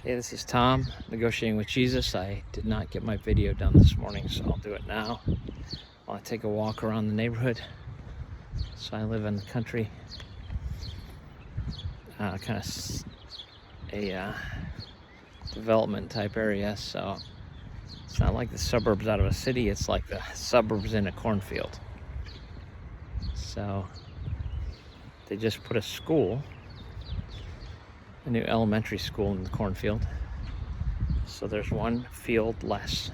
Hey, this is Tom, Negotiating with Jesus. I did not get my video done this morning, so I'll do it now while I take a walk around the neighborhood. So I live in the country, kind of a development type area, so it's not like the suburbs out of a city, it's like the suburbs in a cornfield. So they just put a new elementary school in the cornfield. So there's one field less.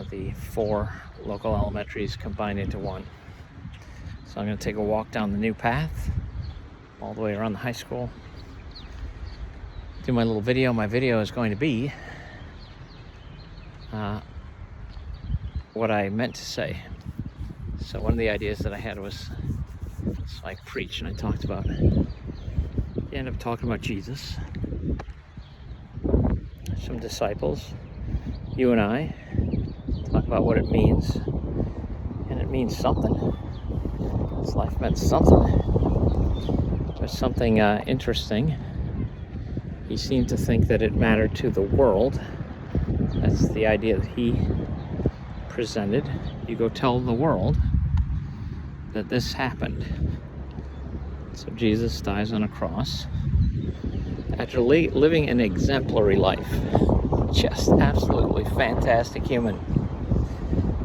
The 4 local elementaries combined into one. So I'm going to take a walk down the new path all the way around the high school. Do my little video. My video is going to be what I meant to say. So one of the ideas that I had was, so I preached and I talked about it. You end up talking about Jesus, some disciples, you and I talk about what it means, and it means something. This life meant something. There's something interesting. He seemed to think that it mattered to the world. That's the idea that he presented. You go tell the world that this happened. So Jesus dies on a cross after living an exemplary life. Just absolutely fantastic human.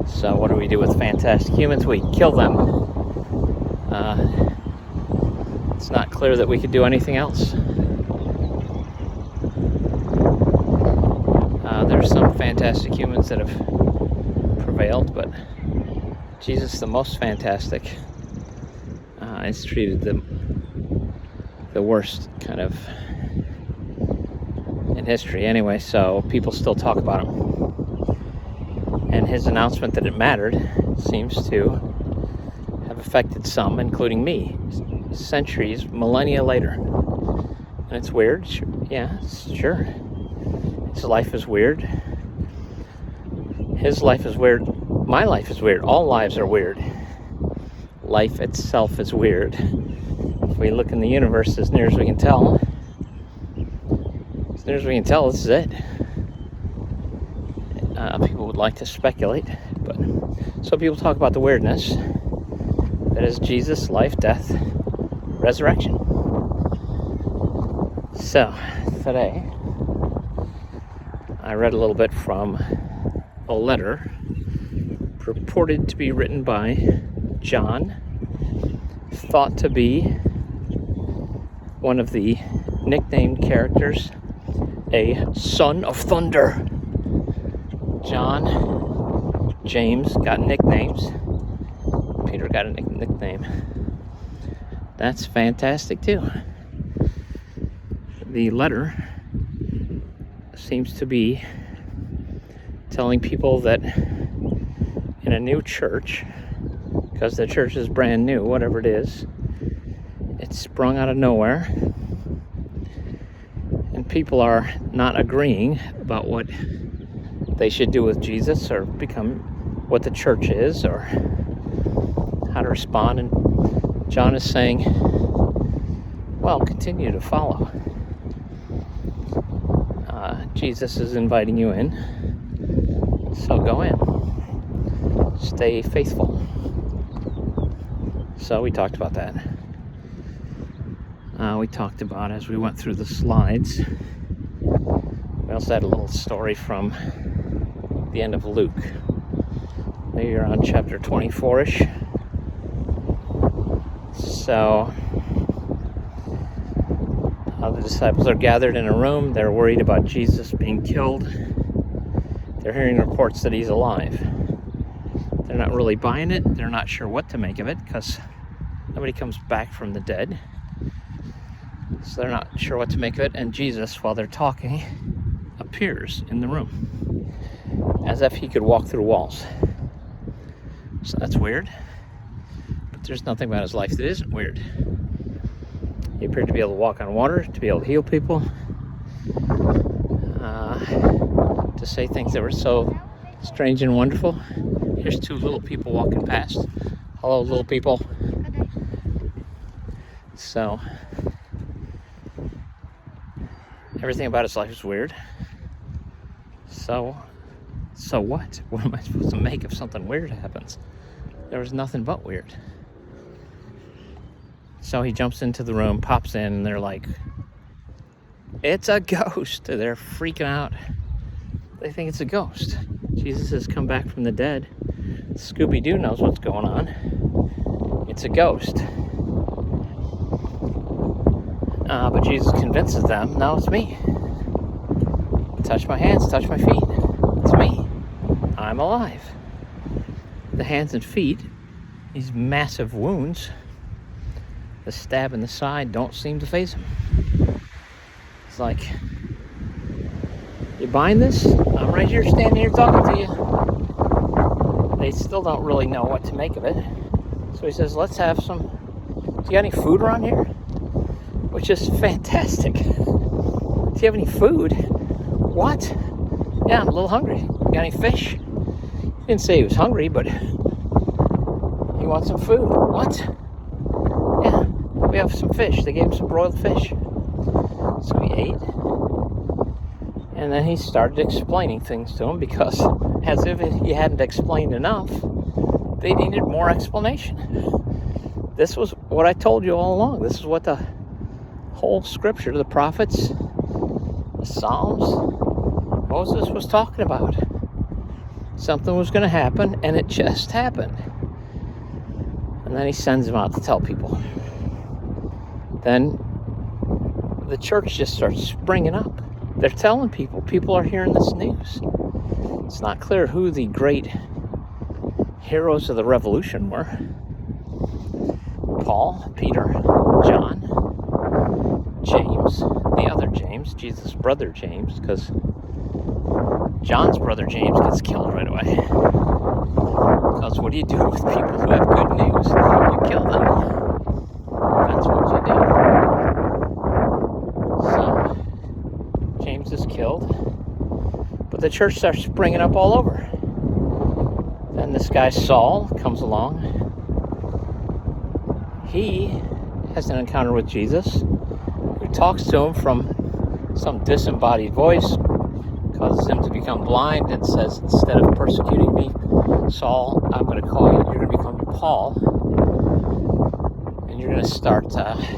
So what do we do with fantastic humans? We kill them. It's not clear that we could do anything else. There's some fantastic humans that have prevailed, but Jesus, the most fantastic, is treated the worst kind of in history anyway, so people still talk about him. And his announcement that it mattered seems to have affected some, including me, centuries, millennia later. And it's weird, yeah, sure. His life is weird. His life is weird. My life is weird. All lives are weird. Life itself is weird. If we look in the universe, as near as we can tell, this is it. People would like to speculate, but so people talk about the weirdness that is Jesus' life, death, resurrection. So today I read a little bit from a letter purported to be written by John, thought to be one of the nicknamed characters, a son of thunder. John, James got nicknames. Peter got a nickname. That's fantastic too. The letter seems to be telling people that in a new church, because the church is brand new, whatever it is, it's sprung out of nowhere, and people are not agreeing about what they should do with Jesus or become what the church is or how to respond. And John is saying, well, continue to follow. Jesus is inviting you in, so go in. Stay faithful. So we talked about that. We talked about, as we went through the slides, we also had a little story from the end of Luke. Maybe you're on chapter 24-ish. So the disciples are gathered in a room. They're worried about Jesus being killed. They're hearing reports that he's alive. They're not really buying it. They're not sure what to make of it because nobody comes back from the dead. So they're not sure what to make of it. And Jesus, while they're talking, appears in the room as if he could walk through walls. So that's weird. But there's nothing about his life that isn't weird. He appeared to be able to walk on water, to be able to heal people, to say things that were so strange and wonderful. Here's 2 little people walking past. Hello, little people. So Everything about his life is weird. So what? What am I supposed to make if something weird happens? There was nothing but weird. So he jumps into the room, pops in, and they're like, it's a ghost. They're freaking out. They think it's a ghost. Jesus has come back from the dead. Scooby-Doo knows what's going on. It's a ghost. But Jesus convinces them, no, it's me. Touch my hands, touch my feet. It's me. I'm alive. The hands and feet, these massive wounds, the stab in the side don't seem to faze him. It's like, you buying this? I'm right here standing here talking to you. They still don't really know what to make of it. So he says, let's have some, do you got any food around here? Which is fantastic. Do you have any food? What? Yeah, I'm a little hungry. You got any fish? He didn't say he was hungry, but he wants some food. What? Yeah, we have some fish. They gave him some broiled fish. So he ate. And then he started explaining things to him because, as if he hadn't explained enough, they needed more explanation. This was what I told you all along. This is what the whole scripture, the prophets, the Psalms, Moses was talking about. Something was going to happen, and it just happened. And then he sends them out to tell people. Then the church just starts springing up. They're telling people. People are hearing this news. It's not clear who the great heroes of the revolution were. Paul, Peter, John, James, the other James, Jesus' brother James, because John's brother James gets killed right away. Because what do you do with people who have good news? You kill them. That's what you do. So, James is killed. But the church starts springing up all over. Then this guy Saul comes along. He has an encounter with Jesus, who talks to him from some disembodied voice, causes him to become blind, and says, instead of persecuting me, Saul, I'm going to call you, you're going to become Paul, and you're going to start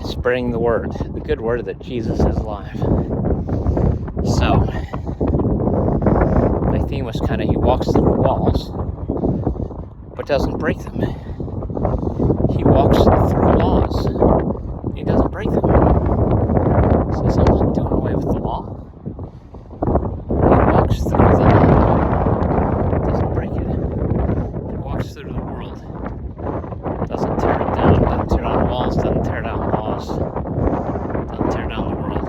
spreading the word, the good word that Jesus is alive. So, my theme was kind of, he walks through walls, but doesn't break them. He walks through laws, he doesn't break them. He says, I'm not doing away with the law. He walks through the law, doesn't break it. He walks through the world, doesn't tear it down, doesn't tear down walls, doesn't tear down laws, doesn't tear down the world.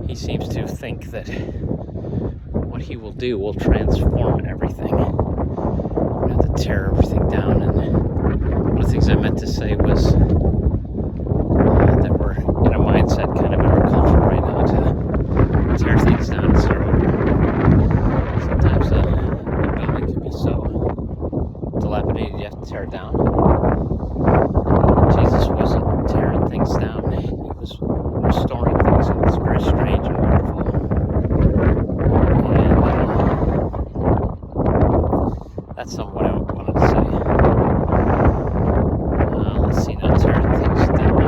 He seems to think that what he will do will transform everything. We have to tear everything down. And one of the things I meant to say was that we're in a mindset kind of in our culture right now to tear things down and start over. Sometimes a building can be so dilapidated you have to tear it down. Jesus wasn't tearing things down. He was restoring things. It was very strange and wonderful. And that's what I wanted to say. Let's see, now tearing things down.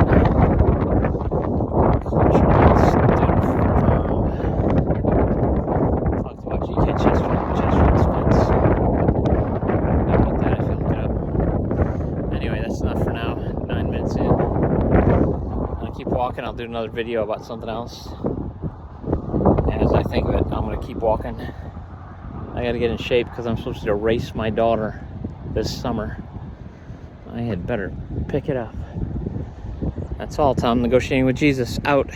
Culture that stood firm. Talked about G.K. Chesterton's fence. How about that if you look it up? Anyway, that's enough for now. 9 minutes in. I'll keep walking. I'll do another video about something else. And as I think of it, I'm going to keep walking. I got to get in shape because I'm supposed to race my daughter this summer. I had better pick it up. That's all, Tom. Negotiating with Jesus. Out.